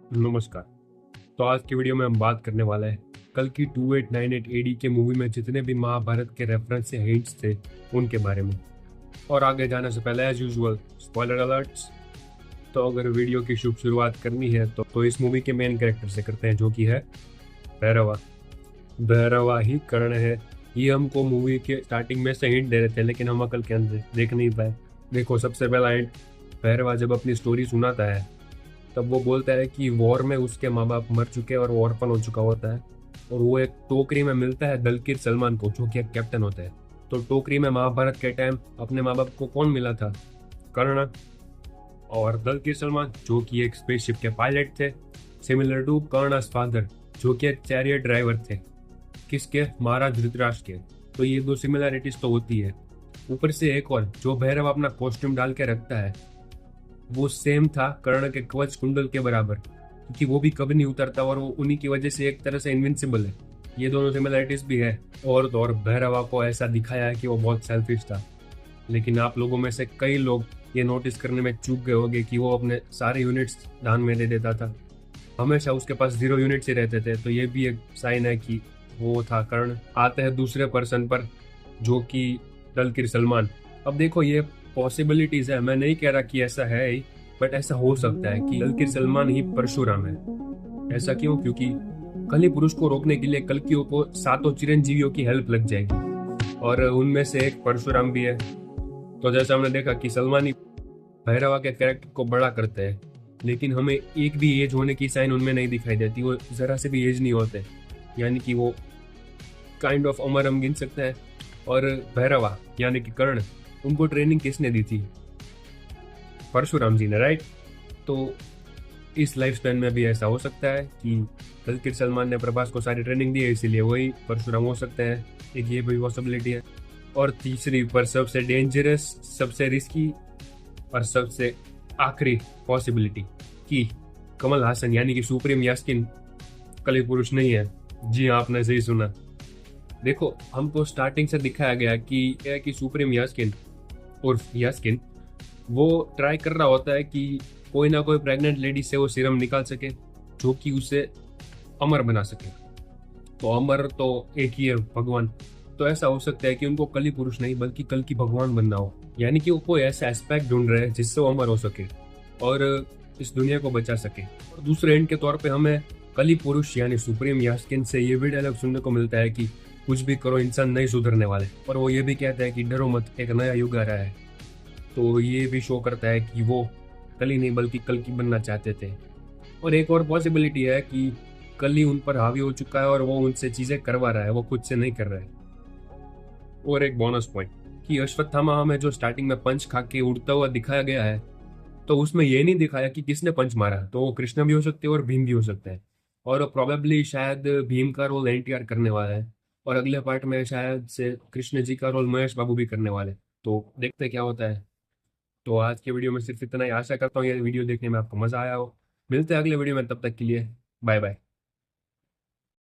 नमस्कार। तो आज की वीडियो में हम बात करने वाले हैं कल की 2898 एडी के मूवी में जितने भी महाभारत के रेफरेंस या हिंट्स थे उनके बारे में। और आगे जाने से पहले एज यूजुअल स्पॉइलर अलर्ट्स। तो अगर वीडियो की शुभ शुरुआत करनी है तो इस मूवी के मेन कैरेक्टर से करते हैं, जो कि है भैरवा। भैरवा ही कर्ण है। ये हमको मूवी के स्टार्टिंग में से हिंट दे रहे थे, लेकिन हम अकल के अंदर देख नहीं पाए। देखो, सबसे पहला हिंट, भैरवा जब अपनी स्टोरी सुनाता है तब वो बोलता है कि वॉर में उसके माँ बाप मर चुके हैं और वो ऑर्फन हो चुका होता है, और वो एक टोकरी में मिलता है दलकीर सलमान को, जो कि एक कैप्टन होता है। तो टोकरी में महाभारत के टाइम अपने माँ बाप को कौन मिला था? कर्ण। और दलकीर सलमान जो कि एक स्पेसशिप के पायलट थे, सिमिलर टू कर्ण's फादर जो कि एक चैरियट ड्राइवर थे। किसके? महाराज धृतराष्ट्र के। तो ये दो सिमिलरिटीज तो होती है। ऊपर से एक और, जो भैरव अपना कॉस्ट्यूम डाल के रखता है वो सेम था कर्ण के कवच कुंडल के बराबर, क्योंकि वो भी कभी नहीं उतरता और वो उन्हीं की वजह से एक तरह से इनविंसिबल है। ये दोनों सिमिलरिटीज भी है। और तो और भैरवा को ऐसा दिखाया है कि वो बहुत सेल्फिश था, लेकिन आप लोगों में से कई लोग ये नोटिस करने में चूक गए होंगे कि वो अपने सारे यूनिट्स दान में दे देता था। हमेशा उसके पास 0 यूनिट्स ही रहते थे। तो ये भी एक साइन है कि वो था कर्ण। आते हैं दूसरे पर्सन पर, जो कि दलकीर सलमान। अब देखो, ये पॉसिबिलिटीज है, मैं नहीं कह रहा कि ऐसा है ही, बट ऐसा हो सकता है कि दलकीर सलमान ही परशुराम है। ऐसा क्यों? क्योंकि कली पुरुष को रोकने के लिए कल्कियों को 7 चिरंजीवियों की हेल्प लग जाएगी, और उनमें से एक परशुराम भी है। तो जैसा हमने देखा कि सलमान ही भैरवा के कैरेक्टर को बड़ा करते हैं, लेकिन हमें एक भी एज होने की साइन उनमें नहीं दिखाई देती। वो जरा से भी एज नहीं होते, यानी कि वो काइंड ऑफ उम्र हम गिन सकते हैं। और भैरवा यानी कि कर्ण, उनको ट्रेनिंग किसने दी थी? परशुराम जी ने, राइट? तो इस लाइफ स्पैन में भी ऐसा हो सकता है कि दलकीर सलमान ने प्रभास को सारी ट्रेनिंग दी है, इसीलिए वही परशुराम हो सकते हैं। एक ये भी पॉसिबिलिटी है। और तीसरी पर सबसे डेंजरस, सबसे रिस्की और सबसे आखिरी पॉसिबिलिटी कि कमल हासन यानी कि सुप्रीम यास्किन कली पुरुष नहीं है। जी हाँ, आपने सही सुना। देखो, हमको स्टार्टिंग से दिखाया गया कि सुप्रीम यास्किन उर्फ यास्किन वो ट्राई कर रहा होता है कि कोई ना कोई प्रेग्नेंट लेडी से वो सीरम निकाल सके, जो कि उसे अमर बना सके। तो अमर तो एक ही है, भगवान। तो ऐसा हो सकता है कि उनको कली पुरुष नहीं बल्कि कल की भगवान बनना हो, यानी कि वो कोई ऐसा एस्पेक्ट ढूंढ रहे हैं जिससे वो अमर हो सके और इस दुनिया को बचा सके। और दूसरे एंड के तौर पे हमें कली पुरुष यानी सुप्रीम यास्किन से ये भी डायलॉग सुनने को मिलता है कि कुछ भी करो, इंसान नहीं सुधरने वाले। और वो ये भी कहता है कि डरो मत, एक नया युग आ रहा है। तो ये भी शो करता है कि वो कली नहीं बल्कि कल की बनना चाहते थे। और एक और पॉसिबिलिटी है कि कली उन पर हावी हो चुका है और वो उनसे चीजें करवा रहा है, वो खुद से नहीं कर रहा है। और एक बोनस पॉइंट कि अश्वत्थामा हमें जो स्टार्टिंग में पंच खा के उड़ता हुआ दिखाया गया है, तो उसमें ये नहीं दिखाया कि किसने पंच मारा। तो वो कृष्ण भी हो सकते हैं और भीम भी हो सकते हैं। और प्रोबेबली शायद भीम का रोल एनटीआर करने वाला है, और अगले पार्ट में शायद से कृष्ण जी का रोल महेश बाबू भी करने वाले। तो देखते हैं क्या होता है। तो आज के वीडियो में सिर्फ इतना ही। आशा करता हूँ ये वीडियो देखने में आपको मजा आया हो। मिलते हैं अगले वीडियो में, तब तक के लिए बाय बाय।